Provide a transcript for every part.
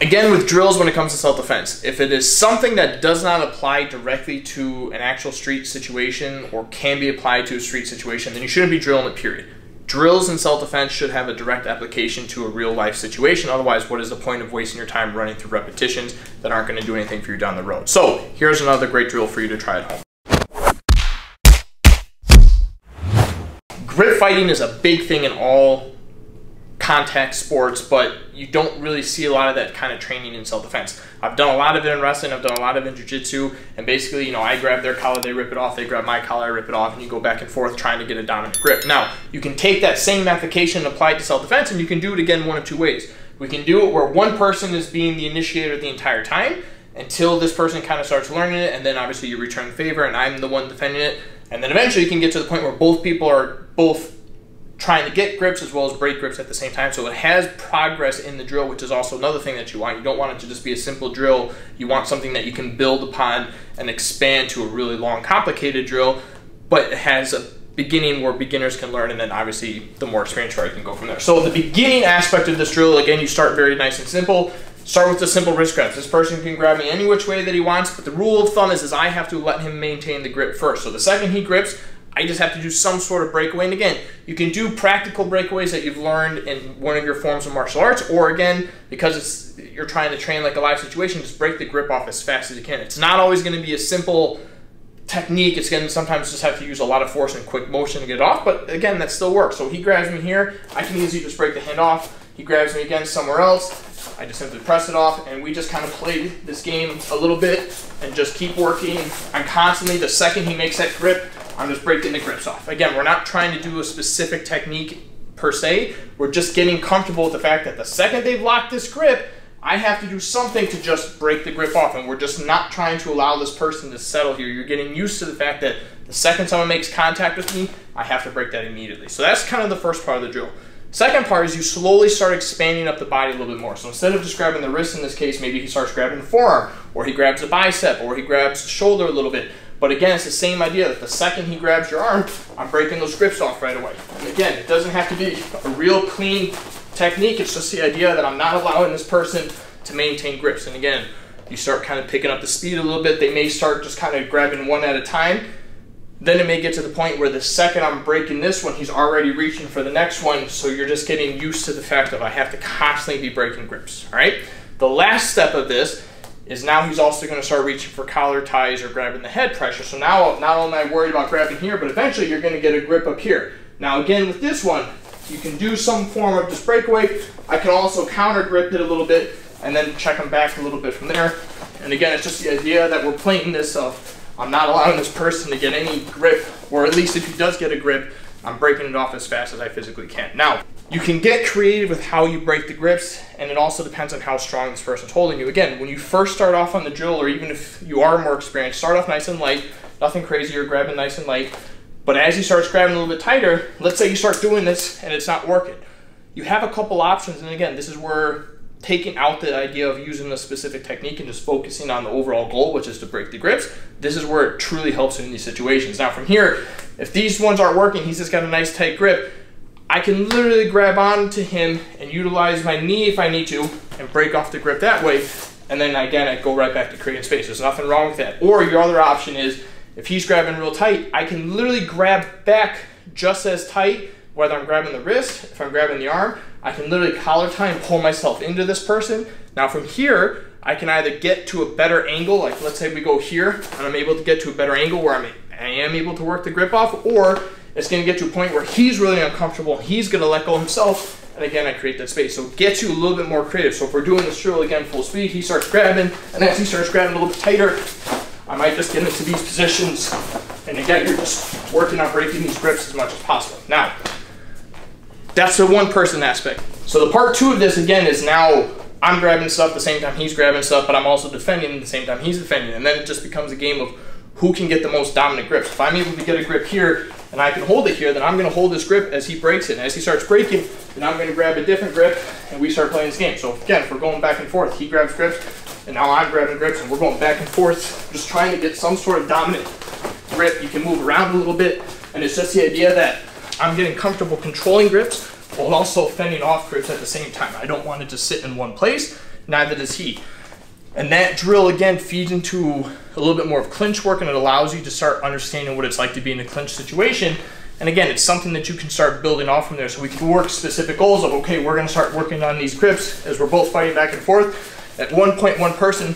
Again, with drills when it comes to self-defense, if it is something that does not apply directly to an actual street situation or can be applied to a street situation, then you shouldn't be drilling it, period. Drills in self-defense should have a direct application to a real-life situation. Otherwise, what is the point of wasting your time running through repetitions that aren't going to do anything for you down the road? So here's another great drill for you to try at home. Grip fighting is a big thing in all contact sports, but you don't really see a lot of that kind of training in self-defense. I've done a lot of it in wrestling, I've done a lot of it in jiu-jitsu, and basically, you know, I grab their collar, they rip it off, they grab my collar, I rip it off, and you go back and forth trying to get a dominant grip. Now, you can take that same application and apply it to self-defense, and you can do it again one of two ways. We can do it where one person is being the initiator the entire time until this person kind of starts learning it, and then obviously you return the favor, and I'm the one defending it, and then eventually you can get to the point where both people are trying to get grips as well as break grips at the same time. So it has progress in the drill, which is also another thing that you want. You don't want it to just be a simple drill. You want something that you can build upon and expand to a really long, complicated drill, but it has a beginning where beginners can learn, and then obviously the more experienced you can go from there. So the beginning aspect of this drill, again, you start very nice and simple. Start with the simple wrist grabs. This person can grab me any which way that he wants, but the rule of thumb is I have to let him maintain the grip first. So the second he grips, I just have to do some sort of breakaway. And again, you can do practical breakaways that you've learned in one of your forms of martial arts, or again, because you're trying to train like a live situation, just break the grip off as fast as you can. It's not always going to be a simple technique. It's going to sometimes just have to use a lot of force and quick motion to get it off, but again, that still works. So he grabs me here, I can easily just break the hand off. He grabs me again somewhere else, I just simply press it off, and we just kind of play this game a little bit and just keep working. I'm constantly, the second he makes that grip, I'm just breaking the grips off. Again, we're not trying to do a specific technique per se. We're just getting comfortable with the fact that the second they've locked this grip, I have to do something to just break the grip off. And we're just not trying to allow this person to settle here. You're getting used to the fact that the second someone makes contact with me, I have to break that immediately. So that's kind of the first part of the drill. Second part is you slowly start expanding up the body a little bit more. So instead of just grabbing the wrist in this case, maybe he starts grabbing the forearm, or he grabs the bicep, or he grabs the shoulder a little bit. But again, it's the same idea that the second he grabs your arm, I'm breaking those grips off right away. And again, it doesn't have to be a real clean technique. It's just the idea that I'm not allowing this person to maintain grips. And again, you start kind of picking up the speed a little bit. They may start just kind of grabbing one at a time. Then it may get to the point where the second I'm breaking this one, he's already reaching for the next one. So you're just getting used to the fact that I have to constantly be breaking grips, all right? The last step of this is now he's also going to start reaching for collar ties or grabbing the head pressure. So now not only am I worried about grabbing here, but eventually you're going to get a grip up here. Now again, with this one, you can do some form of just breakaway. I can also counter grip it a little bit and then check them back a little bit from there. And again, it's just the idea that we're playing this I'm not allowing this person to get any grip, or at least if he does get a grip, I'm breaking it off as fast as I physically can. Now, you can get creative with how you break the grips, and it also depends on how strong this person's holding you. Again, when you first start off on the drill, or even if you are more experienced, start off nice and light, nothing crazy, you're grabbing nice and light. But as he starts grabbing a little bit tighter, let's say you start doing this and it's not working. You have a couple options, and again, this is where taking out the idea of using a specific technique and just focusing on the overall goal, which is to break the grips, this is where it truly helps in these situations. Now from here, if these ones aren't working, he's just got a nice tight grip, I can literally grab onto him and utilize my knee if I need to and break off the grip that way. And then again, I go right back to creating space. There's nothing wrong with that. Or your other option is, if he's grabbing real tight, I can literally grab back just as tight, whether I'm grabbing the wrist, if I'm grabbing the arm, I can literally collar tie and pull myself into this person. Now from here, I can either get to a better angle, like let's say we go here, and I'm able to get to a better angle where I am able to work the grip off, or it's gonna get to a point where he's really uncomfortable, he's gonna let go himself, and again, I create that space. So it gets you a little bit more creative. So if we're doing this drill again full speed, he starts grabbing, and as he starts grabbing a little bit tighter, I might just get into these positions, and again, you're just working on breaking these grips as much as possible. Now, that's the one person aspect. So the part two of this again is now I'm grabbing stuff the same time he's grabbing stuff, but I'm also defending at the same time he's defending. And then it just becomes a game of who can get the most dominant grips. If I'm able to get a grip here and I can hold it here, then I'm gonna hold this grip as he breaks it. And as he starts breaking, then I'm gonna grab a different grip and we start playing this game. So again, if we're going back and forth, he grabs grips and now I'm grabbing grips and we're going back and forth, just trying to get some sort of dominant grip. You can move around a little bit, and it's just the idea that I'm getting comfortable controlling grips while also fending off grips at the same time. I don't want it to sit in one place. neither does he. And that drill, again, feeds into a little bit more of clinch work, and it allows you to start understanding what it's like to be in a clinch situation. And again, it's something that you can start building off from there. So we can work specific goals of, okay, we're gonna start working on these grips as we're both fighting back and forth. At one point, one person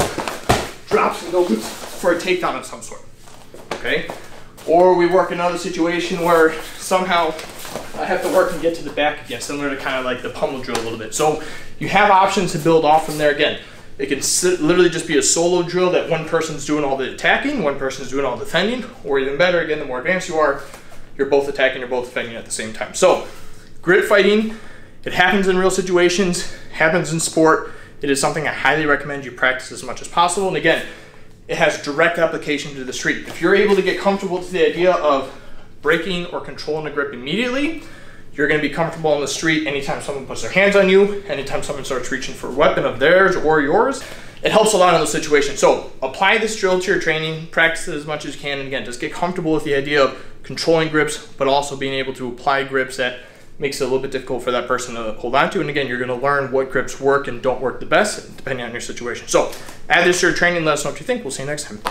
drops and goes for a takedown of some sort, okay? Or we work another situation where somehow I have to work and get to the back again, similar to kind of like the pummel drill a little bit. So you have options to build off from there. Again, it can literally just be a solo drill that one person's doing all the attacking, one person's doing all the defending, or even better, again, the more advanced you are, you're both attacking, you're both defending at the same time. So grip fighting, it happens in real situations, happens in sport. It is something I highly recommend you practice as much as possible. And again, it has direct application to the street. If you're able to get comfortable to the idea of breaking or controlling the grip immediately, you're gonna be comfortable on the street anytime someone puts their hands on you, anytime someone starts reaching for a weapon of theirs or yours. It helps a lot in those situations. So apply this drill to your training, practice it as much as you can, and again, just get comfortable with the idea of controlling grips, but also being able to apply grips that makes it a little bit difficult for that person to hold on to. And again, you're gonna learn what grips work and don't work the best, depending on your situation. So add this to your training, let us know what you think. We'll see you next time.